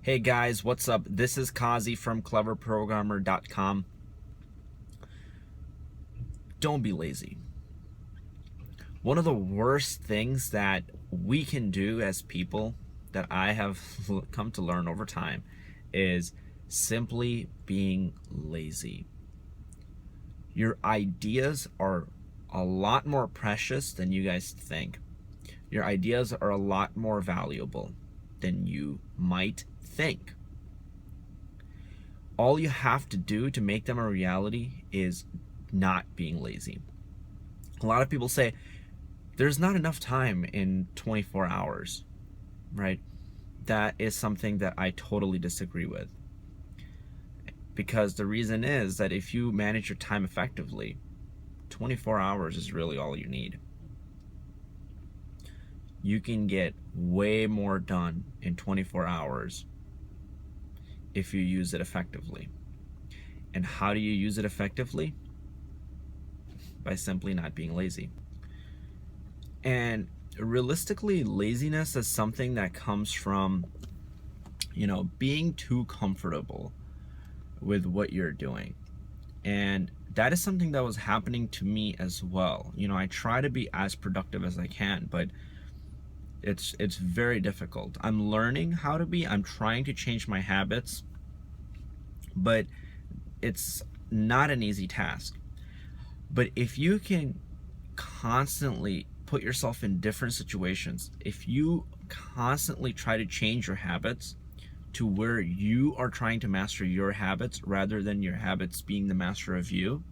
Hey guys, what's up? This is Kazi from cleverprogrammer.com. Don't be lazy. One of the worst things that we can do as people that I have come to learn over time is simply being lazy. Your ideas are a lot more precious than you guys think. Your ideas are a lot more valuable than you might think. All you have to do to make them a reality is not being lazy. A lot of people say there's not enough time in 24 hours, right? That is something that I totally disagree with. Because the reason is that if you manage your time effectively, 24 hours is really all you need. You can get way more done in 24 hours if you use it effectively. And how do you use it effectively? By simply not being lazy. And realistically, laziness is something that comes from, being too comfortable with what you're doing. And that is something that was happening to me as well. I try to be as productive as I can, but it's very difficult. I'm learning how to be. I'm trying to change my habits, but it's not an easy task. But if you can constantly put yourself in different situations, if you constantly try to change your habits to where you are trying to master your habits rather than your habits being the master of you,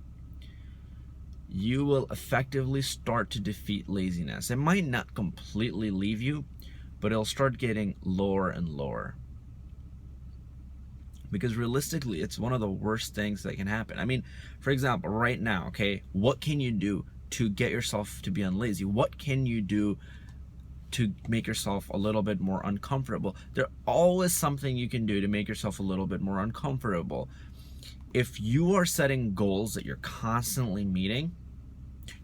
you will effectively start to defeat laziness. It might not completely leave you, but it'll start getting lower and lower. Because realistically, it's one of the worst things that can happen. I mean, for example, right now, okay, what can you do to get yourself to be unlazy? What can you do to make yourself a little bit more uncomfortable? There's always something you can do to make yourself a little bit more uncomfortable. If you are setting goals that you're constantly meeting,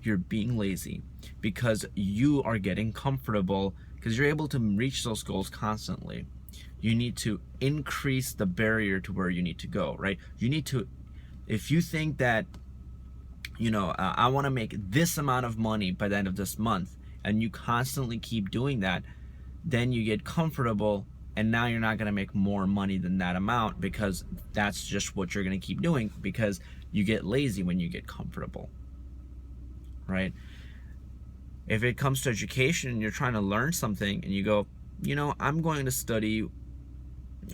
you're being lazy because you are getting comfortable because you're able to reach those goals constantly. You need to increase the barrier to where you need to go, right? You need to, if you think that, I want to make this amount of money by the end of this month, and you constantly keep doing that, then you get comfortable, and now you're not going to make more money than that amount because that's just what you're going to keep doing because you get lazy when you get comfortable, right? If it comes to education and you're trying to learn something and you go, I'm going to study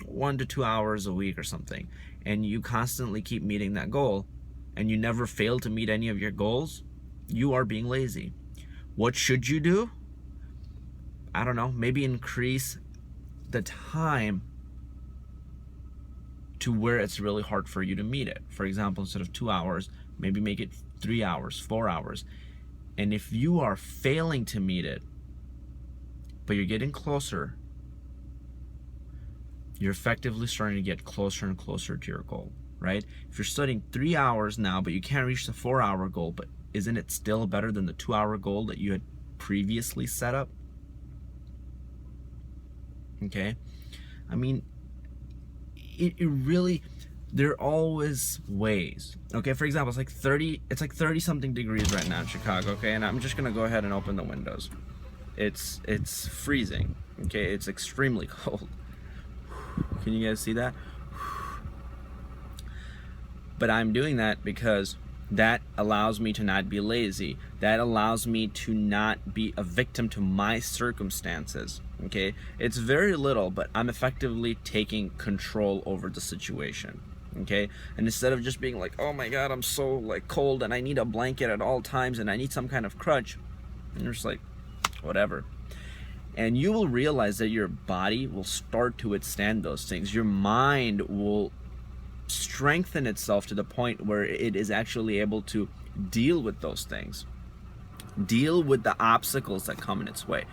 1 to 2 hours a week or something, and you constantly keep meeting that goal and you never fail to meet any of your goals, you are being lazy. What should you do? I don't know, maybe increase the time to where it's really hard for you to meet it. For example, instead of 2 hours, maybe make it 3 hours, 4 hours. And if you are failing to meet it, but you're getting closer, you're effectively starting to get closer and closer to your goal, right? If you're studying 3 hours now, but you can't reach the 4-hour goal, but isn't it still better than the 2-hour goal that you had previously set up? Okay, I mean, it really, there are always ways. Okay, for example, it's like 30 something degrees right now in Chicago. Okay, and I'm just gonna go ahead and open the windows. It's freezing. Okay, it's extremely cold. Can you guys see that? But I'm doing that because that allows me to not be lazy. That allows me to not be a victim to my circumstances. Okay, it's very little, but I'm effectively taking control over the situation. Okay, and instead of just being like, oh my god, I'm so cold and I need a blanket at all times and I need some kind of crutch, and you're just like, whatever. And you will realize that your body will start to withstand those things. Your mind will strengthen itself to the point where it is actually able to deal with those things, deal with the obstacles that come in its way.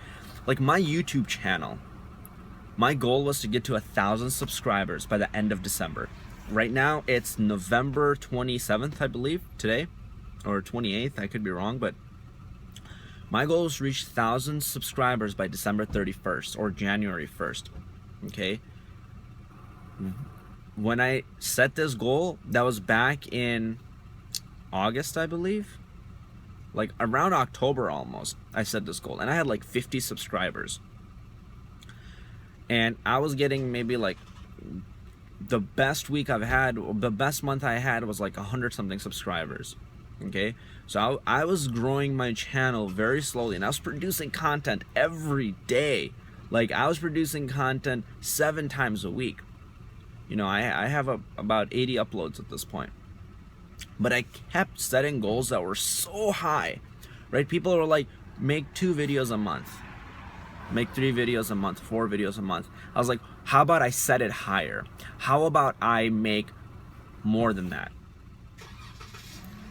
Like my YouTube channel, my goal was to get to 1,000 subscribers by the end of December. Right now it's November 27th, I believe, today, or 28th, I could be wrong, but my goal is to reach 1,000 subscribers by December 31st or January 1st. Okay, When I set this goal, that was back in August, I believe. Like around October almost, I set this goal. And I had like 50 subscribers. And I was getting maybe like the best week I've had, the best month I had was like 100 something subscribers. Okay, so I was growing my channel very slowly, and I was producing content every day. Like I was producing content 7 times a week. You know, I have about 80 uploads at this point. But I kept setting goals that were so high, right? People were like, make 2 videos a month, make 3 videos a month, 4 videos a month. I was like, how about I set it higher? How about I make more than that?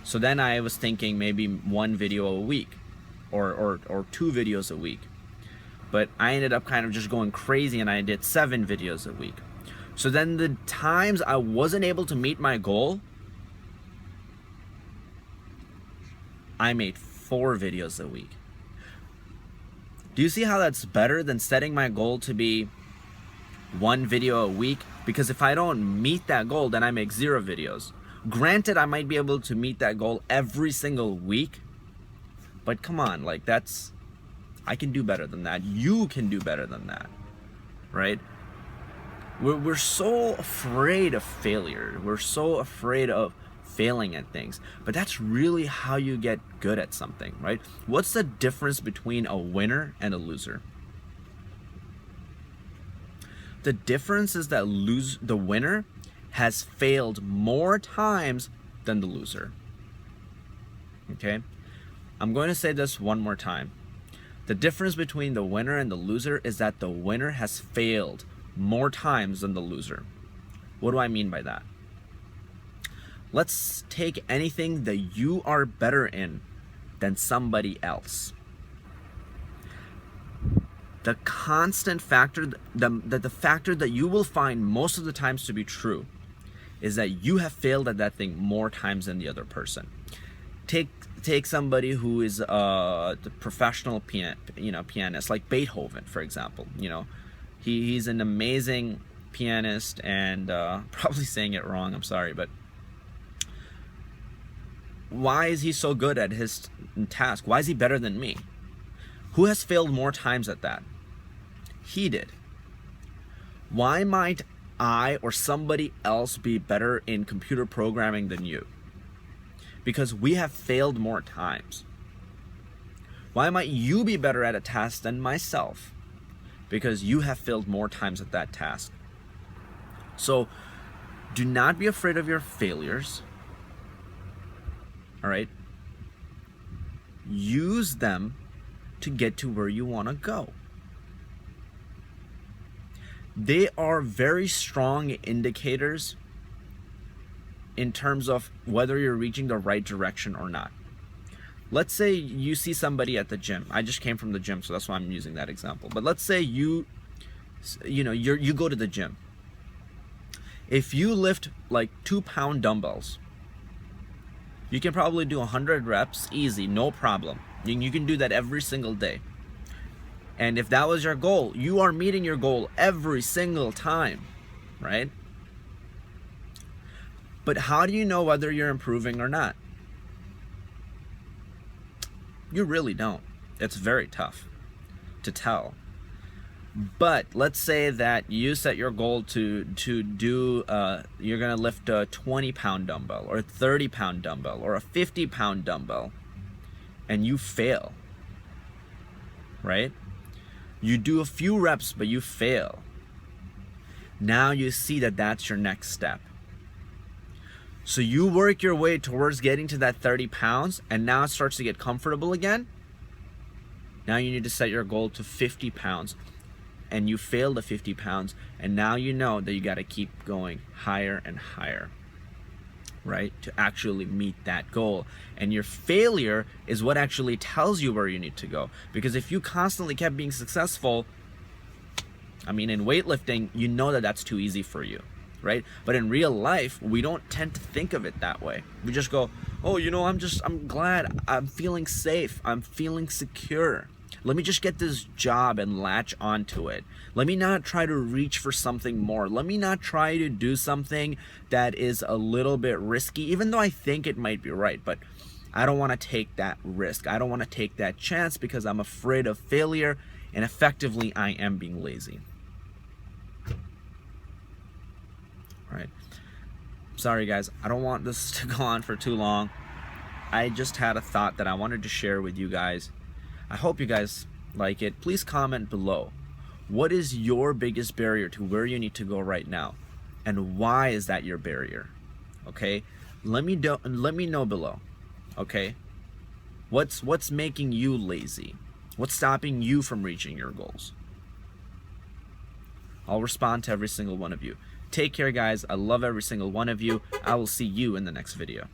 So then I was thinking maybe 1 video a week or 2 videos a week. But I ended up kind of just going crazy, and I did 7 videos a week. So then the times I wasn't able to meet my goal, I made 4 videos a week. Do you see how that's better than setting my goal to be 1 video a week? Because if I don't meet that goal, then I make 0 videos. Granted, I might be able to meet that goal every single week, but come on, like I can do better than that. You can do better than that, right? We're so afraid of failure. We're so afraid of failing at things, but that's really how you get good at something, right? What's the difference between a winner and a loser? The difference is that the winner has failed more times than the loser. Okay? I'm going to say this one more time. The difference between the winner and the loser is that the winner has failed more times than the loser. What do I mean by that? Let's take anything that you are better in than somebody else. The constant factor, the factor that you will find most of the times to be true is that you have failed at that thing more times than the other person. Take somebody who is the professional pianist, like Beethoven, for example. You know, he's an amazing pianist, and probably saying it wrong, I'm sorry, but why is he so good at his task? Why is he better than me? Who has failed more times at that? He did. Why might I or somebody else be better in computer programming than you? Because we have failed more times. Why might you be better at a task than myself? Because you have failed more times at that task. So do not be afraid of your failures. All right? Use them to get to where you want to go. They are very strong indicators in terms of whether you're reaching the right direction or not. Let's say you see somebody at the gym. I just came from the gym, so that's why I'm using that example. But let's say you go to the gym. If you lift like 2-pound dumbbells, you can probably do 100 reps easy, no problem. You can do that every single day. And if that was your goal, you are meeting your goal every single time, right? But how do you know whether you're improving or not? You really don't. It's very tough to tell. But let's say that you set your goal to do, you're gonna lift a 20-pound dumbbell or a 30-pound dumbbell or a 50-pound dumbbell, and you fail, right? You do a few reps, but you fail. Now you see that that's your next step. So you work your way towards getting to that 30 pounds, and now it starts to get comfortable again. Now you need to set your goal to 50 pounds, and you fail the 50 pounds, and now you know that you got to keep going higher and higher, right, to actually meet that goal. And your failure is what actually tells you where you need to go. Because if you constantly kept being successful, I mean, in weightlifting, you know that that's too easy for you, right? But in real life, we don't tend to think of it that way. We just go, oh, you know, I'm glad, I'm feeling safe, I'm feeling secure. Let me just get this job and latch onto it. Let me not try to reach for something more. Let me not try to do something that is a little bit risky, even though I think it might be right. But I don't want to take that risk. I don't want to take that chance because I'm afraid of failure, and effectively I am being lazy. All right. Sorry guys, I don't want this to go on for too long. I just had a thought that I wanted to share with you guys. I hope you guys like it. Please comment below. What is your biggest barrier to where you need to go right now? And why is that your barrier? Okay? Let me know below. Okay? What's making you lazy? What's stopping you from reaching your goals? I'll respond to every single one of you. Take care, guys. I love every single one of you. I will see you in the next video.